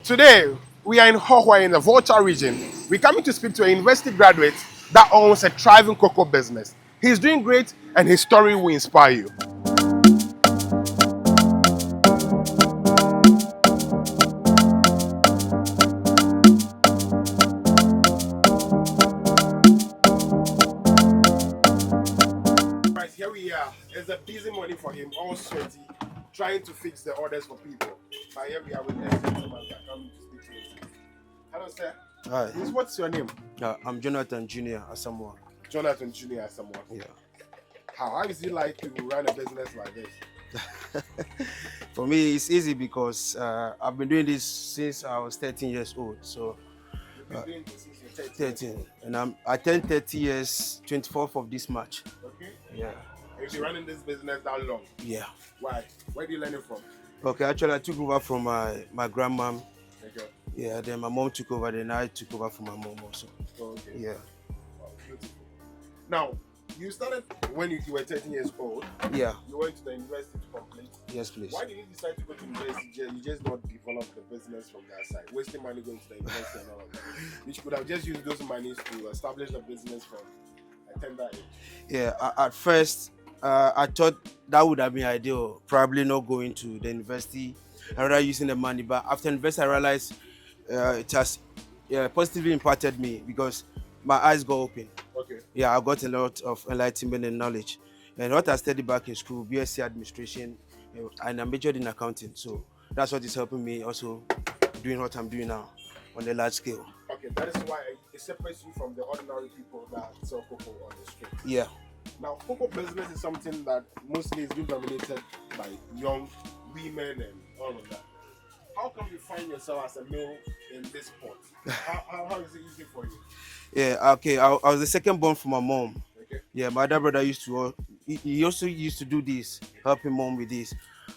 Today, we are in Hohwa in the Volta region. We're coming to speak to a university graduate that owns a thriving cocoa business. He's doing great and his story will inspire you. Right, here we are. It's a busy morning for him, all sweaty, trying to fix the orders for people. But here we are with a gentleman that coming to speak to him. Hello, sir. Hi, What's your name? I'm Jonathan Jr. Asamoah. Jonathan Jr. Someone. Yeah. How is it like to run a business like this? For me, it's easy because I've been doing this since I was 13 years old. So, You've been doing this since you're 13. And I turned 30 years, 24th of this March. Okay. Yeah. You've been running this business that long. Yeah. Why? Where do you learn it from? Okay, actually, I took over from my grandmom. Okay. Yeah, then my mom took over, then I took over from my mom also. Okay. Yeah. Wow, beautiful. Now, you started when you were 13 years old. Yeah. You went to the university to complete. Yes, please. Why did you decide to go to university? You just not develop the business from that side, wasting money going to the university and all of that. You could have just used those monies to establish the business from a tender age. Yeah, at first, I thought that would have been ideal, probably not going to the university, rather using the money. But after university, I realized it has positively impacted me because my eyes got open. Okay. Yeah, I got a lot of enlightenment and knowledge. And what I studied back in school, BSc administration, and I majored in accounting. So that's what is helping me also doing what I'm doing now on the large scale. Okay, that is why it separates you from the ordinary people that sell cocoa on the street. Yeah. Now, cocoa business is something that mostly is being dominated by young women and all of that. How come you find yourself as a male in this sport? How is it easy for you? Yeah, okay. I was the second born from my mom. Okay. Yeah, my other brother used to, he also used to do this, helping mom with this.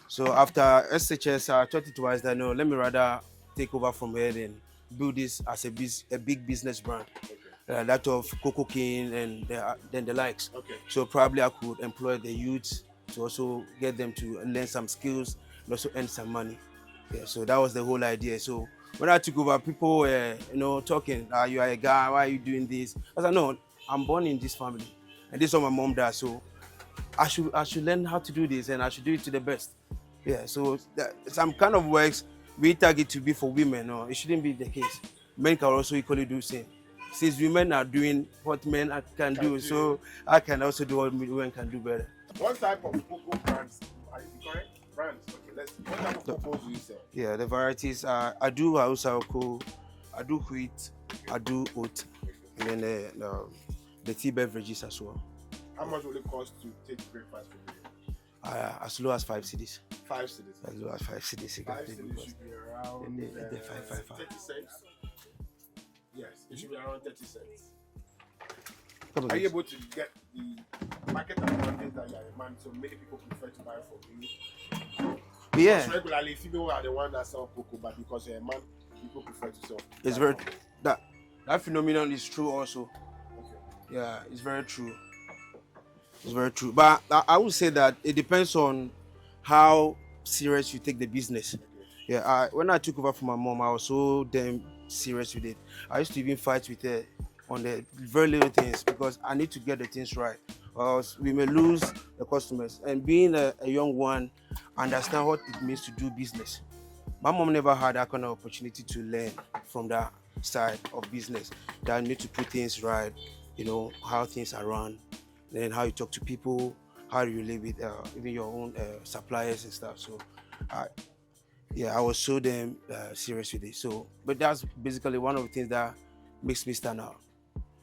So after SHS, I thought it was that no, let me rather take over from her and build this as a big business brand. Okay. That of Coco King and then the likes. Okay. So probably I could employ the youths to also get them to learn some skills and also earn some money. Yeah, so that was the whole idea. So when I took over, people were, talking, you are a guy, why are you doing this? I said, no, I'm born in this family. And this is what my mom does. So I should learn how to do this and I should do it to the best. Yeah, so some kind of works we target to be for women. No, it shouldn't be the case. Men can also equally do the same. Since women are doing what men can do, so I can also do what women can do better. What type of cocoa brands are you correct? Brands. Okay, what type of cocoa do you sell? Yeah, the varieties I do Hausa cocoa, I do wheat, I do oat, and then the tea beverages as well. How much will it cost to take breakfast for you? As low as 5 cedis. 5 cedis. As low as 5 cedis. 5 cedis should be around 30 cents. Yes, it should be around 30 cents. Are you able to get the market advantage that you are a man, so many people prefer to buy from you? Yeah. Because regularly, female are the one that sell cocoa, but because you're a man, people prefer to sell. It's very that phenomenon is true also. Okay. Yeah, it's very true. It's very true. But I would say that it depends on how serious you take the business. Okay. Yeah, when I took over from my mom, I was so damn serious with it. I used to even fight with her on the very little things because I need to get the things right, or else we may lose the customers. And being a young one, understand what it means to do business. My mom never had that kind of opportunity to learn from that side of business. That I need to put things right, how things are run, then how you talk to people, how you live with even your own suppliers and stuff. So, I was so damn serious with it. So, but that's basically one of the things that makes me stand out.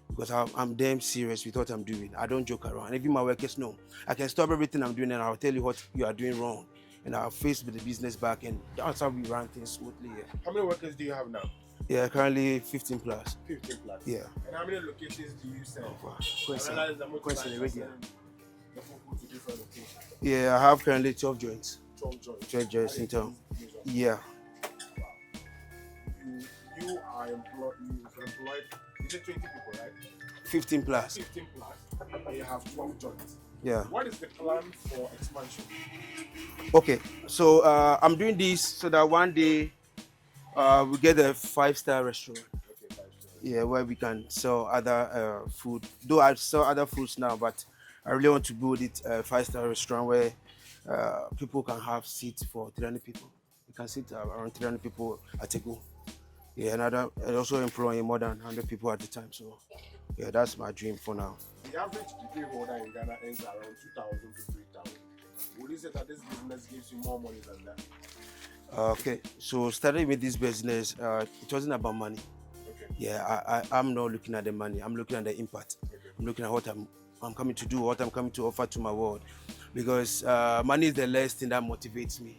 Because I'm damn serious with what I'm doing. I don't joke around. Even my workers know. I can stop everything I'm doing and I'll tell you what you are doing wrong. And I'll face with the business back, and that's how we run things smoothly. Yeah. How many workers do you have now? Yeah, currently 15 plus. 15 plus. Yeah. And how many locations do you sell? Yeah, I have currently 12 joints. 12 joints. 12 joints in town. Yeah. You are employed. You said 20 people, right? 15 plus. 15 plus. And you have 12 joints. Yeah. What is the plan for expansion? Okay, so I'm doing this so that one day We get a 5-star restaurant. Okay, 5 stars. Yeah, where we can sell other food. Though I sell other foods now, but I really want to build it a 5-star restaurant where people can have seats for 300 people. You can sit around 300 people at a go. Yeah, and also employing more than 100 people at the time. So, yeah, that's my dream for now. The average degree holder in Ghana earns around 2,000 to 3,000. Would you say that this business gives you more money than that? Okay, so starting with this business, it wasn't about money. Okay. Yeah, I'm not looking at the money. I'm looking at the impact. Okay. I'm looking at what I'm coming to do, what I'm coming to offer to my world. Because money is the last thing that motivates me.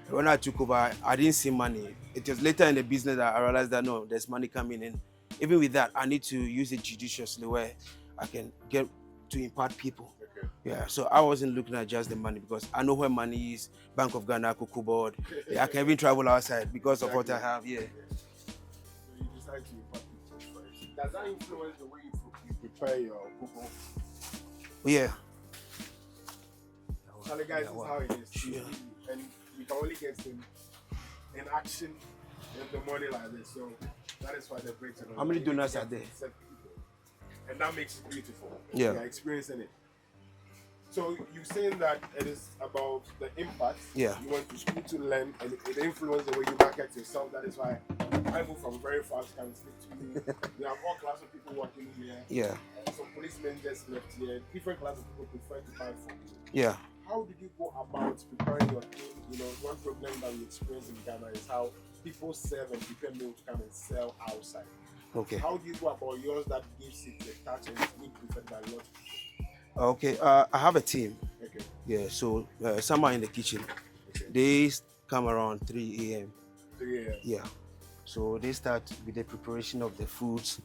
When I took over, I didn't see money. It was later in the business that I realized that no, there's money coming in. Even with that, I need to use it judiciously where I can get to impact people. Okay. Yeah, so I wasn't looking at just the money because I know where money is. Bank of Ghana, Koko board. Yeah, I can even travel outside because of what I have. Yeah. So you decide to impact people first. Does that influence the way you prepare your koko? Yeah. So the guys, this is how it is. Sure. And you can only get him in action in the morning like this. So that is why they break it. How many donors are there? And that makes it beautiful. Yeah. You're experiencing it. So you're saying that it is about the impact. Yeah. You went to school to learn, and it influences the way you market yourself. That is why people from very fast can speak to you. We have all class of people working here. Yeah. Some policemen just left here. Different class of people prefer to buy from you. Yeah. How did you go about preparing your team? You know, one problem that we experience in Ghana is how people serve and prepare meals to come and sell outside. Okay. How do you go about yours that gives it the touch and it's good preferred by a lot of people? Okay. I have a team. Okay. Yeah. So some are in the kitchen. Okay. They come around 3 a.m. 3 a.m. Yeah. So they start with the preparation of the foods.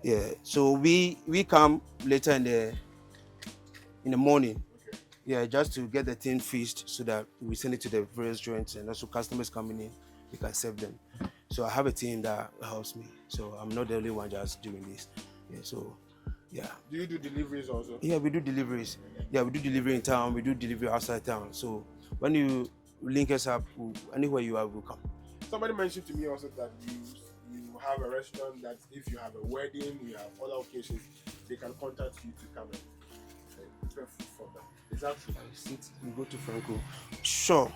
Yeah. So we come later in the morning. Okay. Yeah, just to get the thing fished so that we send it to the various joints and also customers coming in, we can serve them. So I have a team that helps me. So I'm not the only one just doing this. Yeah. So yeah. Do you do deliveries also? Yeah, we do deliveries. Yeah, we do delivery in town. We do delivery outside town. So when you link us up, anywhere you are, we'll come. Somebody mentioned to me also that you have a restaurant that if you have a wedding, you have other occasions, they can contact you to come and prepare food for them. Is that true? We go to Franco. Sure.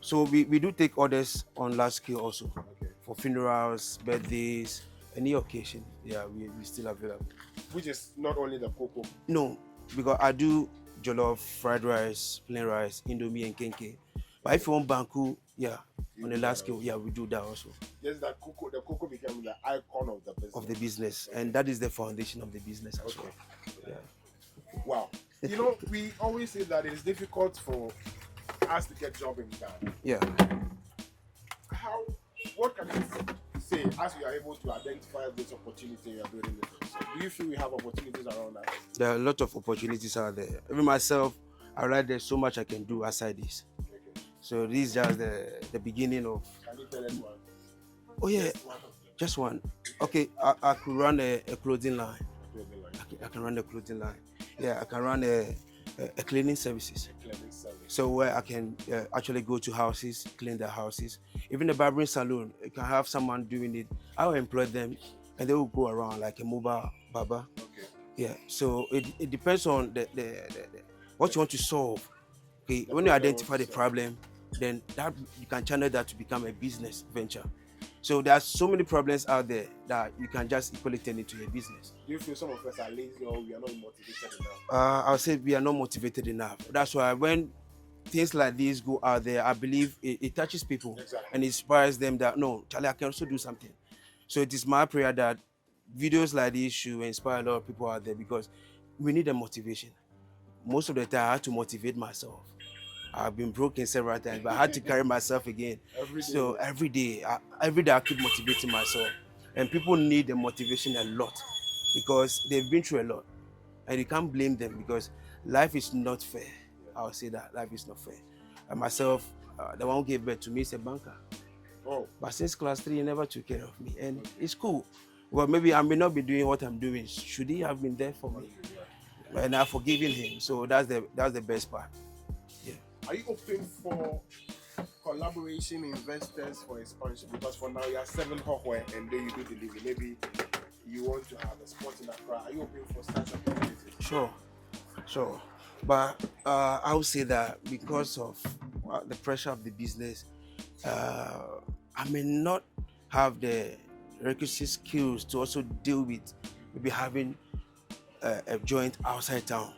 So we do take orders on large scale also. Okay. For funerals, birthdays, any occasion. Yeah, we still available. Which is not only the koko. No, because I do jollof, fried rice, plain rice, indomie and kenke. But if you want banku, yeah, on a large scale, yeah, we do that also. Yes, that koko, the koko became the icon of the business. Of the business, and that is the foundation of the business as well. Yeah. Wow. You know, we always say that it is difficult for us to get job in Ghana. Yeah. What can you say as we are able to identify this opportunity you are building this? So do you feel we have opportunities around us? There are a lot of opportunities out there. Even myself, I realize there's so much I can do aside this. Okay. So this is just the beginning of. Can you tell us one? Oh yeah, just one. Okay, I could run a clothing line. I can run a clothing line. Yeah, I can run a cleaning services. So where I can actually go to houses, clean their houses. Even the barbering salon, you can have someone doing it. I will employ them, and they will go around like a mobile barber. Okay. Yeah. So it depends on the what you want to solve. Okay. When you identify the problem, then that you can channel that to become a business venture. So there are so many problems out there that you can just equally turn into a business. Do you feel some of us are lazy or we are not motivated enough? I would say we are not motivated enough. That's why when things like this go out there, I believe it touches people. Exactly. And inspires them that, no, Charlie, I can also do something. So it is my prayer that videos like this should inspire a lot of people out there because we need a motivation. Most of the time, I had to motivate myself. I've been broken several times, but I had to carry myself again. So every day I keep motivating myself. And people need the motivation a lot because they've been through a lot. And you can't blame them because life is not fair. I'll say that life is not fair. And myself, the one who gave birth to me is a banker. Oh. But since class 3, he never took care of me. And it's cool. Well, maybe I may not be doing what I'm doing. Should he have been there for me? And I've forgiven him. So that's the best part. Yeah. Are you open for collaboration investors for expansion? Because for now you are selling hawkware and then you do delivery. Maybe you want to have a spot in Accra. Are you open for such opportunities? Sure. But I would say that because of the pressure of the business, I may not have the requisite skills to also deal with maybe having a joint outside town.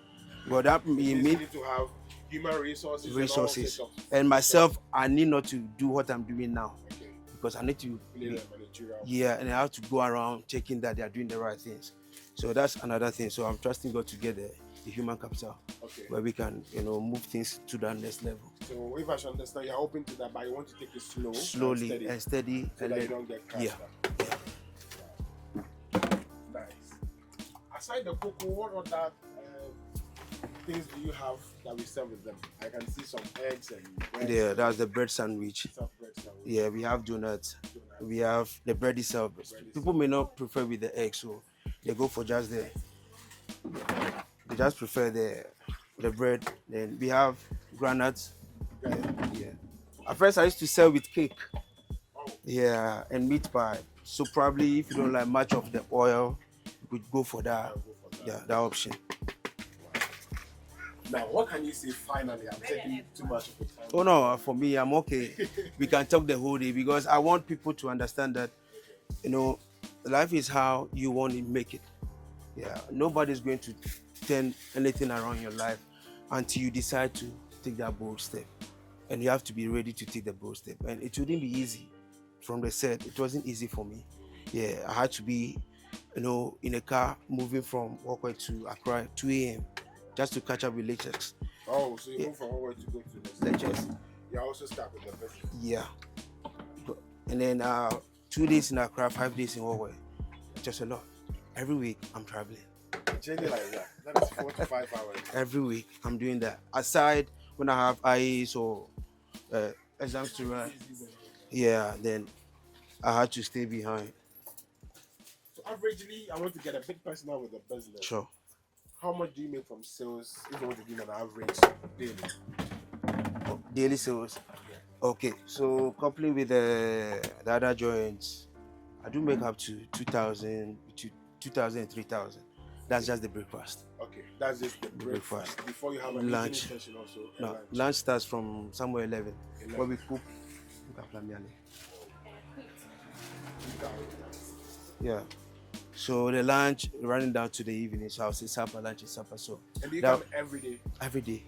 But that You need to have human resources. And myself, I need not to do what I'm doing now. Okay. Because I need to, managerial. and I have to go around checking that they are doing the right things. So that's another thing. So I'm trusting God to get the human capital, where we can, move things to that next level. So if I should understand, you're open to that, but you want to take it slowly and steady, so that you don't get crashed. Nice. Aside the koko, what other things do you have that we serve with them? I can see some eggs and bread. Yeah, that's the bread sandwich. Yeah, we have donuts. We have the bread itself. People may not prefer with the egg, so they go for just the. They just prefer the bread. Then we have granuts. Yeah. At first, I used to sell with cake. Yeah, and meat pie. So probably if you don't like much of the oil, you could go for that. Yeah, that option. Now, what can you say finally? I'm taking too much of your time. Oh no, for me, I'm okay. We can talk the whole day because I want people to understand that, life is how you want to make it. Yeah, nobody's going to turn anything around your life until you decide to take that bold step. And you have to be ready to take the bold step. And it wouldn't be easy. From the set, it wasn't easy for me. Yeah, I had to be, in a car moving from Walkway to Accra at 2 a.m. just to catch up with lectures. Oh, so you move from Walkway to go to lectures. You also start with the business. Yeah. And then 2 days in Accra, 5 days in Walkway. Just a lot. Every week, I'm traveling. A journey like that. That is 4 to 5 hours. Every week, I'm doing that. Aside when I have IAs or exams to write, then I had to stay behind. So averagely, I want to get a big person out with the business. Sure. How much do you make from sales if you want to give an average daily? Daily sales? Yeah. Okay, so coupling with the other joints, I do make up to 2,000 and 3,000. That's just the breakfast. Okay, that's just the breakfast. Before you have a lunch session also. No, lunch starts from somewhere 11. Where we cook. Yeah. So the lunch running down to the evening. So I'll say supper, lunch and supper. So. And do you come every day? Every day.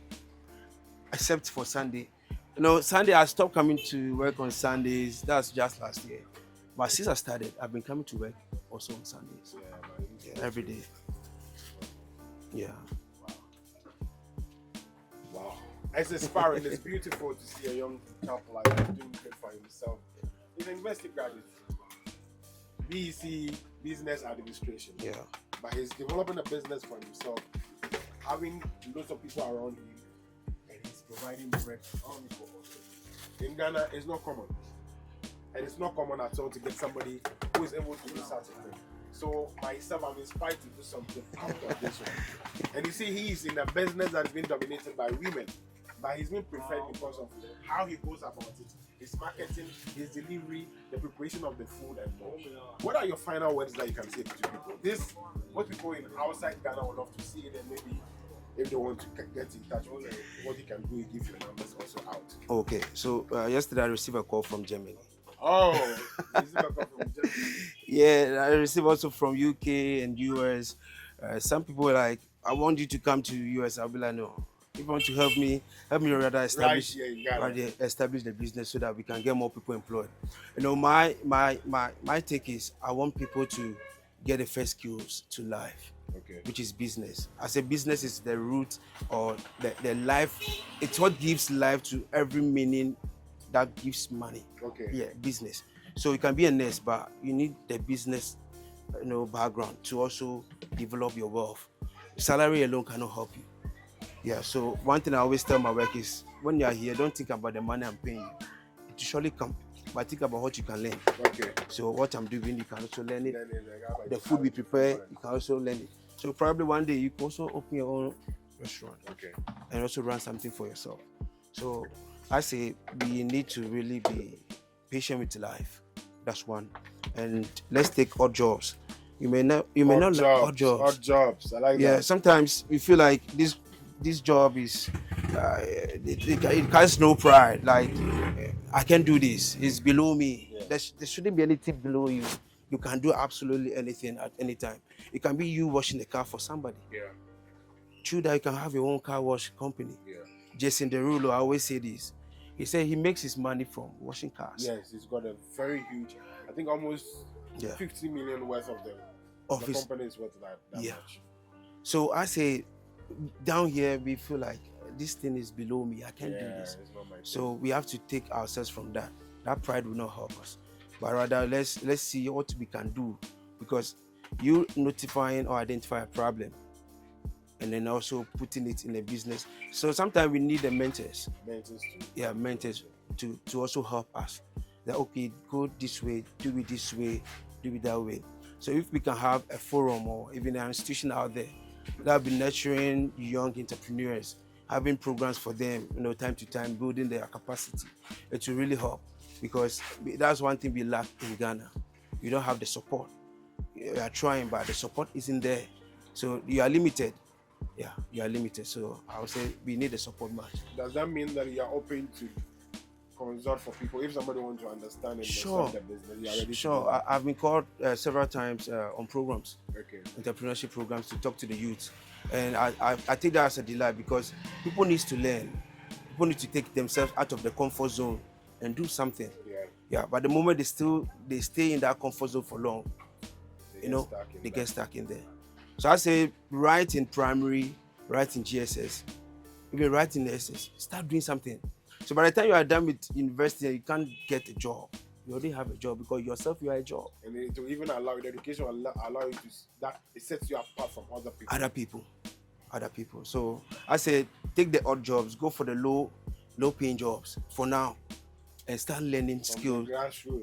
Except for Sunday. Sunday I stopped coming to work on Sundays. That's just last year. But since I started, I've been coming to work also on Sundays. Yeah, every day. Yeah. Wow. It's inspiring. It's beautiful to see a young couple like that doing good for himself. He's an university graduate. BEC Business Administration. Yeah. But he's developing a business for himself, having lots of people around him, and he's providing bread for all people. In Ghana, it's not common. And it's not common at all to get somebody who is able to do such a thing. So myself, I'm inspired to do something out of this one. And you see, he is in a business that has been dominated by women, but he's been preferred because of how he goes about it, his marketing, his delivery, the preparation of the food, and more. What are your final words that you can say to people? This, what people in outside Ghana would love to see, and maybe if they want to get in touch with you, what you can do is give your numbers also out. Okay, so yesterday I received a call from Germany. Oh, yeah, I received also from UK and US. Some people were like, I want you to come to US. I'll be like, no. If you want to help me rather establish the business so that we can get more people employed. My take is I want people to get the first skills to life, which is business. I say business is the root or the life. It's what gives life to every meaning that gives money. Yeah, business. So you can be a nurse, but you need the business, background to also develop your wealth. Salary alone cannot help you. Yeah. So one thing I always tell my work is, when you are here, don't think about the money I'm paying you. It will surely come, but think about what you can learn. So what I'm doing, you can also learn it. The food we prepare, you can also learn it. So probably one day you can also open your own restaurant. And also run something for yourself. So I say we need to really be patient with life. That's one. And let's take odd jobs. You may not like odd jobs. Odd jobs. I like that. Yeah, sometimes we feel like this job is it carries no pride. Like I can do this. It's below me. Yeah. There shouldn't be anything below you. You can do absolutely anything at any time. It can be you washing the car for somebody. Yeah. True that you can have your own car wash company. Yeah. Jason Derulo, I always say this. He said he makes his money from washing cars. Yes, he's got a very huge, I think almost 50 million worth of them. The company is worth that much. So I say, down here we feel like this thing is below me. I can't do this. It's not my thing. So we have to take ourselves from that. That pride will not help us. But rather let's see what we can do, because you notifying or identify a problem and then also putting it in a business. So sometimes we need the mentors. Mentors too. Yeah, mentors to also help us. That okay, go this way, do it this way, do it that way. So if we can have a forum or even an institution out there that will be nurturing young entrepreneurs, having programs for them, time to time, building their capacity, it will really help, because that's one thing we lack in Ghana. You don't have the support. You are trying, but the support isn't there. So you are limited. Yeah, you are limited. So I would say we need a support much. Does that mean that you are open to consult for people if somebody wants to understand and Sure. start their business? You are ready Sure. to do I've been called several times on programs, okay. entrepreneurship programs, to talk to the youth, and I take that as a delight, because people need to learn. People need to take themselves out of the comfort zone and do something. Yeah. But the moment they stay in that comfort zone for long, they get stuck in there. So I say, write in primary, write in GSS, even write in SS. Start doing something. So by the time you are done with university, you can't get a job. You already have a job, because yourself, you are a job. And it will even allow the education allow you to that it sets you apart from other people. Other people. So I say, take the odd jobs, go for the low paying jobs for now, and start learning skills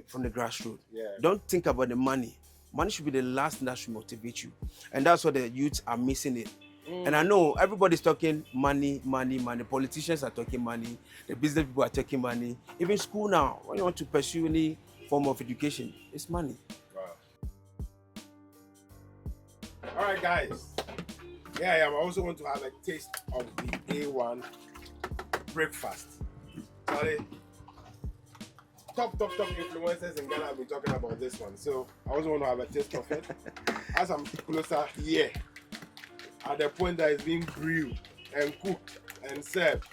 from the grassroots. Yeah. Don't think about the money. Money should be the last thing that should motivate you, and that's what the youths are missing it. And I know everybody's talking money. Politicians are talking money. The business people are talking money. Even school now, when you want to pursue any form of education, it's money. Wow. All right, guys. Yeah, I also want to have a taste of the A1 breakfast. Sorry. Top influencers in Ghana have been talking about this one. So I also want to have a taste of it. As I'm closer here, at the point that it's being grilled and cooked and served,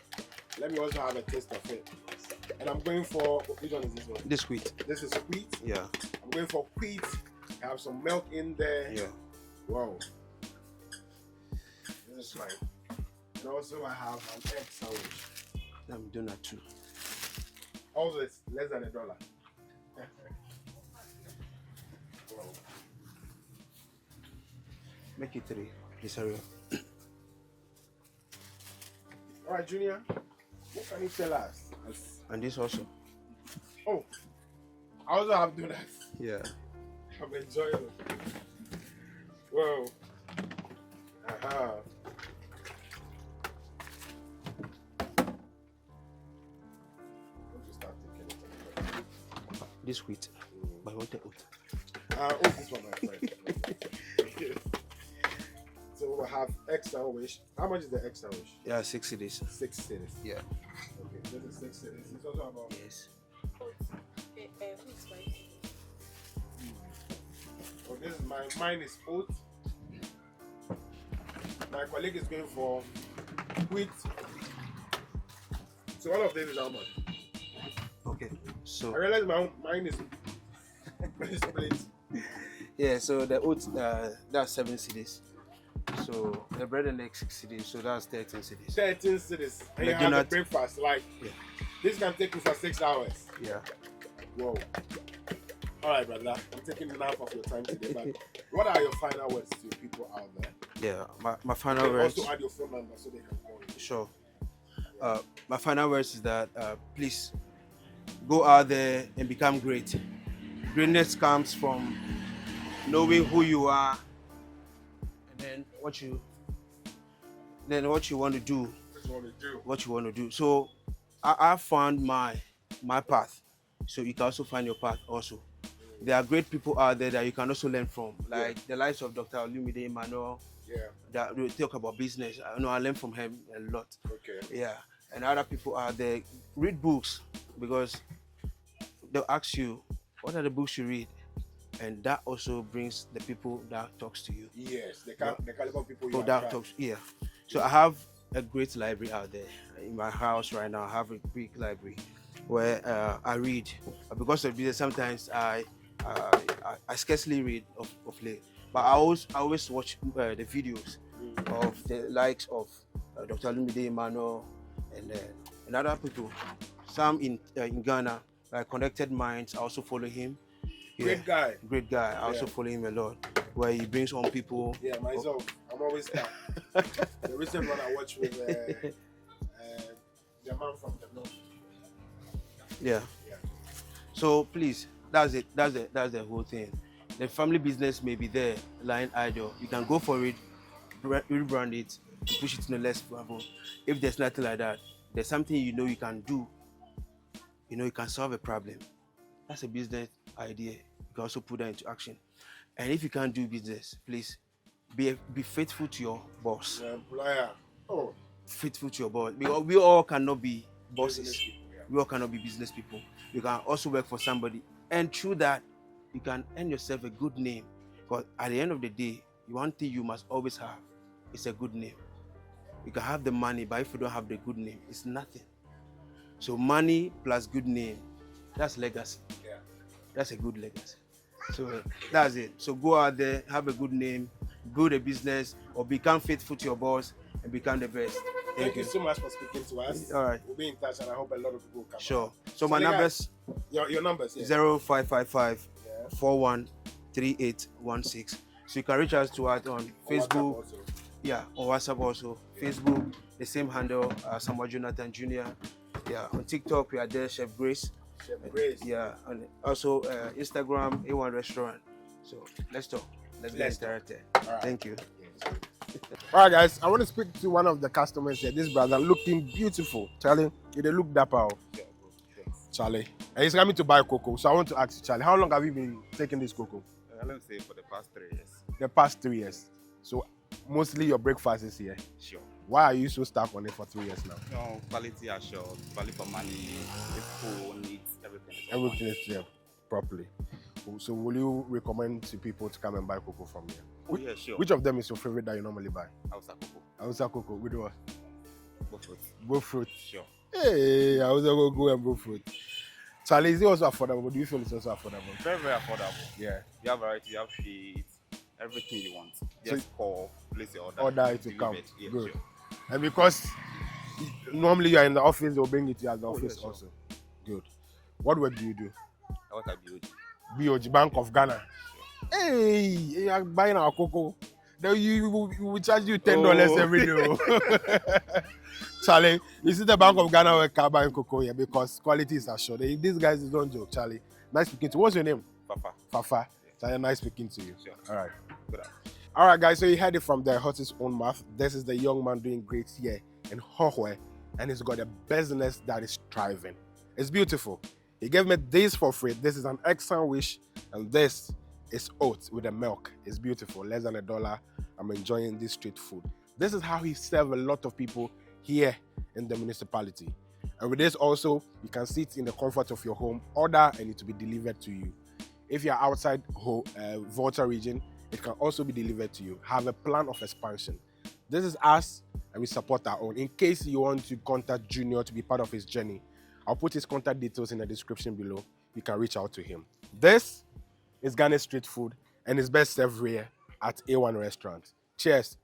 let me also have a taste of it. And I'm going for, which one is this one? This wheat. This is wheat? Yeah. I'm going for wheat. I have some milk in there. Yeah. Wow. This is fine. And also I have an egg sandwich. I'm doing that too. Also it's less than $1. Wow. Make it 3. Please hurry up. All right, Junior. What can you tell us? And this also. Oh, I also have donuts. Yeah. I'm enjoying it. Whoa. Aha. This wheat. But I want the oat. This one, my friend. So we'll have egg sandwich. How much is the egg sandwich? Yeah, 6 cities. 6 cities. Yeah. Okay, this is 6 cities. It's also about. Yes. Oh, this is mine is oat. My colleague is going for wheat. So all of this is how much? Okay. So I realize mine is split. yeah, so the oats that's 7 cities. So the bread and egg 6 cities, so that's 13 cities. 13 cities. And The you have donut. the breakfast. Like this can take you for 6 hours. Yeah. Whoa. All right, brother. I'm taking enough of your time today. But what are your final words to people out there? Yeah, my final And words. also add your phone number so they can call you. Sure. My final words is that please go out there and become great. Greatness comes from knowing who you are, and then what you want to do. What you want to do? What you want to do. So I found my path, so you can also find your path also. There are great people out there that you can also learn from, like the likes of Dr. Olumide Emmanuel. Yeah. That we talk about business. I know I learned from him a lot. Okay. Yeah, and other people out there read books, because they'll ask you what are the books you read, and that also brings the people that talks to you. Yes, the caliber of people you So that attract. talks, yeah. So I have a great library out there in my house right now. I have a big library where I read. Because of this, sometimes I scarcely read of late, but I always watch the videos of the likes of Dr. Lumide Emmanuel and other people. Some in Ghana, like Connected Minds. I also follow him. Great guy. Great guy. I also Yeah. follow him a lot, where he brings on people. Yeah, myself. I'm always that. The recent one I watched with the man from the north. Yeah. Yeah. So please, that's it. That's the whole thing. The family business may be there, lying idle. You can go for it, rebrand it, and push it to the next level. If there's nothing like that, there's something you know you can do. You know you can solve a problem. That's a business idea. You can also put that into action. And if you can't do business, please be faithful to your boss. The employer. Oh. Faithful to your boss. Because we all cannot be bosses. Business people, yeah. We all cannot be business people. You can also work for somebody, and through that, you can earn yourself a good name. Because at the end of the day, one thing you must always have is a good name. You can have the money, but if you don't have the good name, it's nothing. So money plus good name, that's legacy. Yeah. That's a good legacy. So that's it. So go out there, have a good name, build a business, or become faithful to your boss and become the best. Thank you so much for speaking to us. All right. We'll be in touch, and I hope a lot of people will come. Sure. So my numbers, your numbers, yeah. 0555 413816. So you can reach us to us on Facebook. Yeah, on WhatsApp also. Yeah. Facebook, the same handle, Samuel Jonathan Jr. Yeah, on TikTok we are there, Chef Grace. Chef Grace. Yeah, and also Instagram, A1 Restaurant. So let's talk. Let's get interactive. Right. Thank you. All right, guys. I want to speak to one of the customers here. This brother looking beautiful. Charlie, you they look dapper. Yeah, Charlie, and he's coming to buy cocoa. So I want to ask you, Charlie, how long have you been taking this cocoa? Let me say for the past 3 years. The past 3 years. So mostly your breakfast is here. Sure. Why are you so stuck on it for 3 years now? No, quality assured, value for money, people needs everything. Everything is there properly. So will you recommend to people to come and buy cocoa from here? Oh, yeah, sure. Which of them is your favorite that you normally buy? Hausa cocoa. Hausa cocoa. Which one? Both fruit. Both fruit. Sure. Hey, Hausa cocoa and both fruit. Charlie, is it also affordable? Do you feel it's also affordable? Very, very affordable. Yeah. You have variety, you have sheets, everything you want. Just call, place your order. Order it to come. Yeah, good. Sure. And because normally you are in the office, they'll bring it to you at the office yeah, sure. also. Good. What work do you do? What I build. BOG, Bank of Ghana. Hey, you are buying our cocoa. Then we will charge you $10 every day. Charlie, you see the Bank of Ghana where car buying cocoa here because quality is assured. These guys don't joke, Charlie. Nice speaking to you. What's your name? Fafa. Fafa. Yeah. Charlie, nice speaking to you. Sure. All right. Good. All right, guys. So you heard it from the horse's own mouth. This is the young man doing great here in Hohwe, and he's got a business that is thriving. It's beautiful. He gave me this for free. This is an excellent wish, and this is oats with the milk. It's beautiful, less than $1. I'm enjoying this street food. This is how he serves a lot of people here in the municipality. And with this also, you can sit in the comfort of your home, order, and it will be delivered to you. If you're outside Volta region, it can also be delivered to you. Have a plan of expansion. This is us, and we support our own. In case you want to contact Junior to be part of his journey, I'll put his contact details in the description below. You can reach out to him. This is Ghana street food, and it's best served here at A1 Restaurant. Cheers.